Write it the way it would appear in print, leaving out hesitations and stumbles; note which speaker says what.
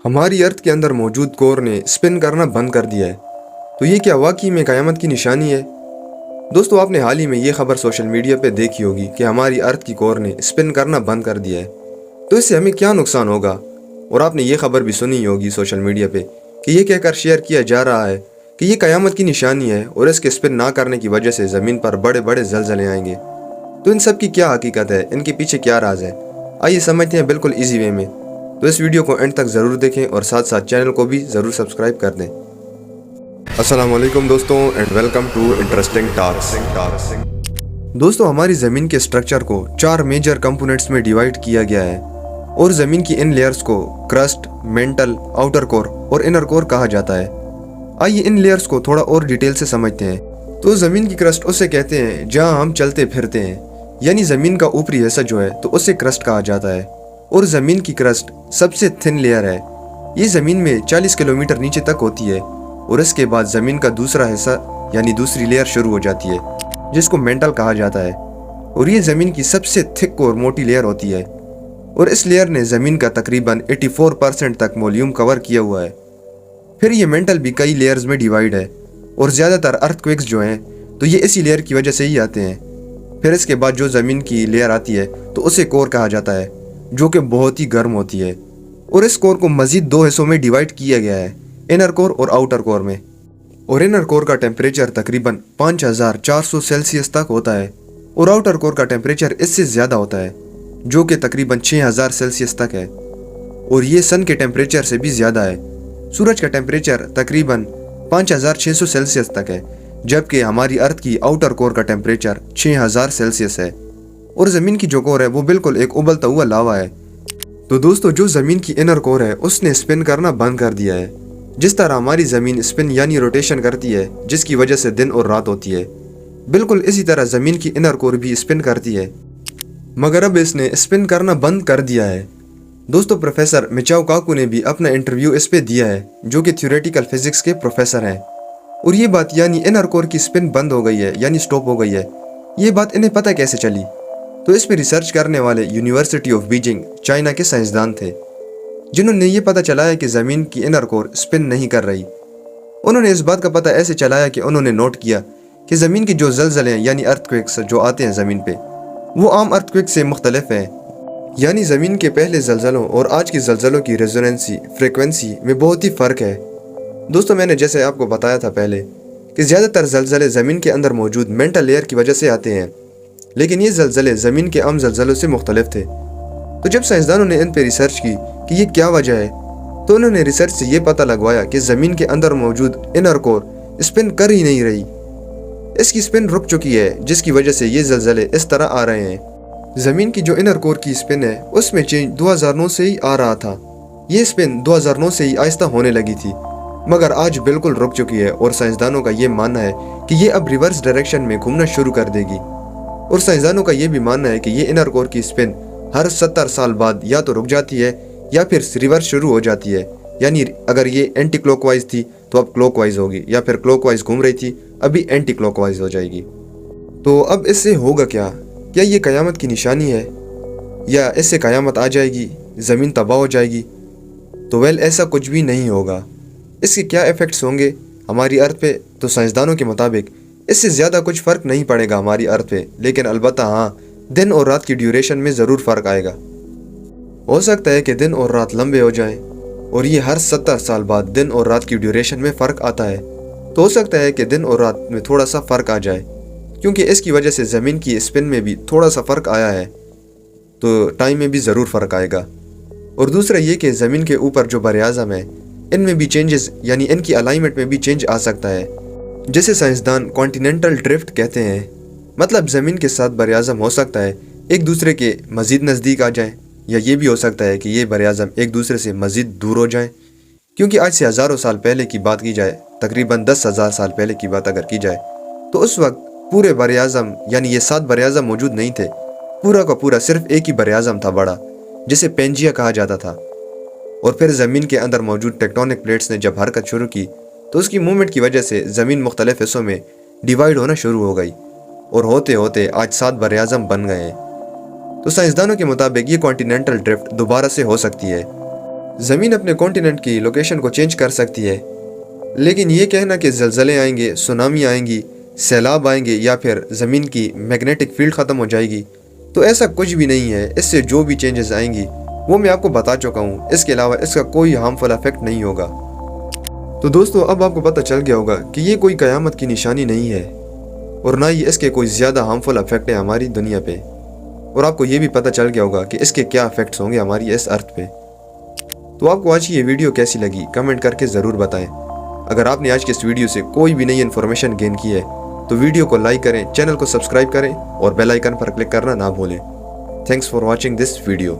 Speaker 1: हमारी अर्थ के अंदर मौजूद कोर ने स्पिन करना बंद कर दिया है। तो ये क्या वाकई में क़यामत की निशानी है? दोस्तों, आपने हाल ही में ये खबर सोशल मीडिया पे देखी होगी कि हमारी अर्थ की कोर ने स्पिन करना बंद कर दिया है। तो इससे हमें क्या नुकसान होगा? और आपने ये खबर भी सुनी होगी सोशल मीडिया पे कि ये कहकर शेयर किया जा रहा है कि ये क़यामत की निशानी है और इसके स्पिन ना करने की वजह से ज़मीन पर बड़े बड़े ज़लज़ले आएंगे। तो इन सब की क्या हकीकत है, इनके पीछे क्या राज है? आइए समझते हैं बिल्कुल ईजी वे में। तो इस वीडियो को एंड तक ज़रूर देखें और साथ साथ चैनल को भी ज़रूर सब्सक्राइब कर दें। अस्सलाम वालेकुम दोस्तों and welcome to interesting talks. दोस्तों, हमारी ज़मीन के स्ट्रक्चर को 4 मेजर कंपोनेंट्स में डिवाइड किया गया है और ज़मीन की इन लेयर्स को क्रस्ट, मेंटल, आउटर कोर और इनर कोर कहा जाता है। आइए इन लेयर्स को थोड़ा और डिटेल से समझते हैं। तो ज़मीन की क्रस्ट उसे कहते हैं जहां हम चलते फिरते हैं, यानी ज़मीन का ऊपरी हिस्सा जो है तो उसे क्रस्ट कहा जाता है। और ज़मीन की क्रस्ट सबसे थिन लेयर है। ये ज़मीन में 40 किलोमीटर नीचे तक होती है और इसके बाद ज़मीन का दूसरा हिस्सा यानी दूसरी लेयर शुरू हो जाती है जिसको मेंटल कहा जाता है। और ये ज़मीन की सबसे थिक और मोटी लेयर होती है और इस लेयर ने ज़मीन का तकरीबन 84% तक वॉल्यूम कवर किया हुआ है। फिर ये मेंटल भी कई लेयर्स में डिवाइड है और ज़्यादातर अर्थक्वेक्स जो हैं तो ये इसी लेयर की वजह से ही आते हैं। फिर इसके बाद जो ज़मीन की लेयर आती है तो उसे कोर कहा जाता है जो कि बहुत ही गर्म होती है। और इस कोर को मज़ीद 2 हिस्सों में डिवाइड किया गया है, इनर कोर और आउटर कोर में। और इनर कोर का टेम्परेचर तकरीबन 5400 सेल्सियस तक होता है और आउटर कोर का टेम्परेचर इससे ज़्यादा होता है जो कि तकरीबन 6000 सेल्सियस तक है। और ये सन के टेम्परेचर से भी ज़्यादा है। सूरज का टेम्परेचर तकरीबन 5600 सेल्सियस तक है, जबकि हमारी अर्थ की आउटर कोर का टेम्परेचर 6000 सेल्सियस है। और ज़मीन की जो कोर है वो बिल्कुल एक उबलता हुआ लावा है। तो दोस्तों, जो ज़मीन की इनर कोर है उसने स्पिन करना बंद कर दिया है। जिस तरह हमारी ज़मीन स्पिन यानी रोटेशन करती है जिसकी वजह से दिन और रात होती है, बिल्कुल इसी तरह ज़मीन की इनर कोर भी स्पिन करती है, मगर अब इसने स्पिन करना बंद कर दिया है। दोस्तों, प्रोफेसर मिचाओ काकू ने भी अपना इंटरव्यू इस पे दिया है, जो कि थ्योरेटिकल फिजिक्स के प्रोफेसर हैं। और ये बात यानी इनर कोर की स्पिन बंद हो गई है यानी स्टॉप हो गई है, ये बात इन्हें पता कैसे चली? तो इस पे रिसर्च करने वाले यूनिवर्सिटी ऑफ बीजिंग चाइना के साइंसदान थे जिन्होंने ये पता चलाया कि ज़मीन की इनर कोर स्पिन नहीं कर रही। उन्होंने इस बात का पता ऐसे चलाया कि उन्होंने नोट किया कि ज़मीन की जो ज़लज़ले यानी अर्थक्वेक्स जो आते हैं ज़मीन पे वो आम अर्थक्वेक से मुख्तलिफ हैं। यानी ज़मीन के पहले ज़लज़लों और आज के ज़लज़लों की रेजोनेंसी फ्रिक्वेंसी में बहुत ही फ़र्क है। दोस्तों, मैंने जैसे आपको बताया था पहले कि ज़्यादातर ज़लज़ले ज़मीन के अंदर मौजूद मेंटल लेयर की वजह से आते हैं, लेकिन ये ज़लज़ले ज़मीन के आम ज़लज़लों से मुख्तलिफ थे। तो जब साइंसदानों ने इन पर रिसर्च की कि ये क्या वजह है, तो उन्होंने रिसर्च से ये पता लगवाया कि ज़मीन के अंदर मौजूद इनर कोर स्पिन कर ही नहीं रही। इसकी स्पिन रुक चुकी है जिसकी वजह से ये ज़लज़ले इस तरह आ रहे हैं। ज़मीन की जो इनर कोर की स्पिन है उसमें चेंज 2009 से ही आ रहा था। ये स्पिन 2009 से ही आहिस्ता होने लगी थी, मगर आज बिल्कुल रुक चुकी है और साइंसदानों का ये मानना है कि ये अब रिवर्स डायरेक्शन में घूमना शुरू कर देगी। और साइंसदानों का ये भी मानना है कि ये इनर कोर की स्पिन हर 70 साल बाद या तो रुक जाती है या फिर रिवर्स शुरू हो जाती है। यानी अगर ये एंटी क्लॉकवाइज थी तो अब क्लॉकवाइज होगी, या फिर क्लॉकवाइज घूम रही थी अभी एंटी क्लॉकवाइज हो जाएगी। तो अब इससे होगा क्या? क्या ये क़यामत की निशानी है या इससे क़यामत आ जाएगी, ज़मीन तबाह हो जाएगी? तो वेल, ऐसा कुछ भी नहीं होगा। इसके क्या इफ़ेक्ट्स होंगे हमारी अर्थ पे? तो साइंसदानों के मुताबिक इससे ज़्यादा कुछ फ़र्क नहीं पड़ेगा हमारी अर्थ पे, लेकिन अलबत्ता हाँ, दिन और रात की ड्यूरेशन में ज़रूर फ़र्क आएगा। हो सकता है कि दिन और रात लंबे हो जाएं और ये हर 70 साल बाद दिन और रात की ड्यूरेशन में फ़र्क आता है। तो हो सकता है कि दिन और रात में थोड़ा सा फ़र्क आ जाए, क्योंकि इसकी वजह से ज़मीन की स्पिन में भी थोड़ा सा फ़र्क आया है, तो टाइम में भी ज़रूर फ़र्क आएगा। और दूसरा ये कि ज़मीन के ऊपर जो बर-ए-आज़म है इनमें भी चेंजेस यानी इनकी अलाइनमेंट में भी चेंज आ सकता है, जिसे साइंसदान कॉन्टिनेंटल ड्रिफ्ट कहते हैं। मतलब ज़मीन के साथ बर-ए-आज़म हो सकता है एक दूसरे के मज़ीद नज़दीक आ जाए, या ये भी हो सकता है कि ये बर-ए-आज़म एक दूसरे से मज़ीद दूर हो जाएं। क्योंकि आज से हज़ारों साल पहले की बात की जाए, तकरीबन 10,000 साल पहले की बात अगर की जाए, तो उस वक्त पूरे बर-ए-आज़म यानी ये 7 बर-ए-आज़म मौजूद नहीं थे। पूरा का पूरा सिर्फ एक ही बर-ए-आज़म था बड़ा, जिसे पेंजिया कहा जाता था। और फिर ज़मीन के अंदर मौजूद टेक्टोनिक प्लेट्स ने जब हरकत शुरू की तो उसकी मूवमेंट की वजह से ज़मीन मुख्तलिफ हिस्सों में डिवाइड होना शुरू हो गई और होते होते आज 7 बर-ए-आज़म बन गए हैं। तो साइंसदानों के मुताबिक ये कॉन्टिनेंटल ड्रिफ्ट दोबारा से हो सकती है। ज़मीन अपने कॉन्टिनेंट की लोकेशन को चेंज कर सकती है, लेकिन ये कहना कि ज़लज़ले आएंगे, सुनामी आएंगी, सैलाब आएंगे या फिर ज़मीन की मैग्नेटिक फील्ड ख़त्म हो जाएगी, तो ऐसा कुछ भी नहीं है। इससे जो भी चेंजेस आएंगी वो मैं आपको बता चुका हूँ। इसके अलावा इसका कोई हार्मफुल इफेक्ट नहीं होगा। तो दोस्तों, अब आपको पता चल गया होगा कि ये कोई क़यामत की निशानी नहीं है और ना ही इसके कोई ज़्यादा हार्मफुल इफेक्ट है हमारी दुनिया पे। और आपको ये भी पता चल गया होगा कि इसके क्या इफेक्ट्स होंगे हमारी इस अर्थ पे। तो आपको आज की ये वीडियो कैसी लगी कमेंट करके ज़रूर बताएं। अगर आपने आज के इस वीडियो से कोई भी नई इन्फॉर्मेशन गेन की है तो वीडियो को लाइक करें, चैनल को सब्सक्राइब करें और बेल आइकन पर क्लिक करना ना भूलें। Thanks for watching this video.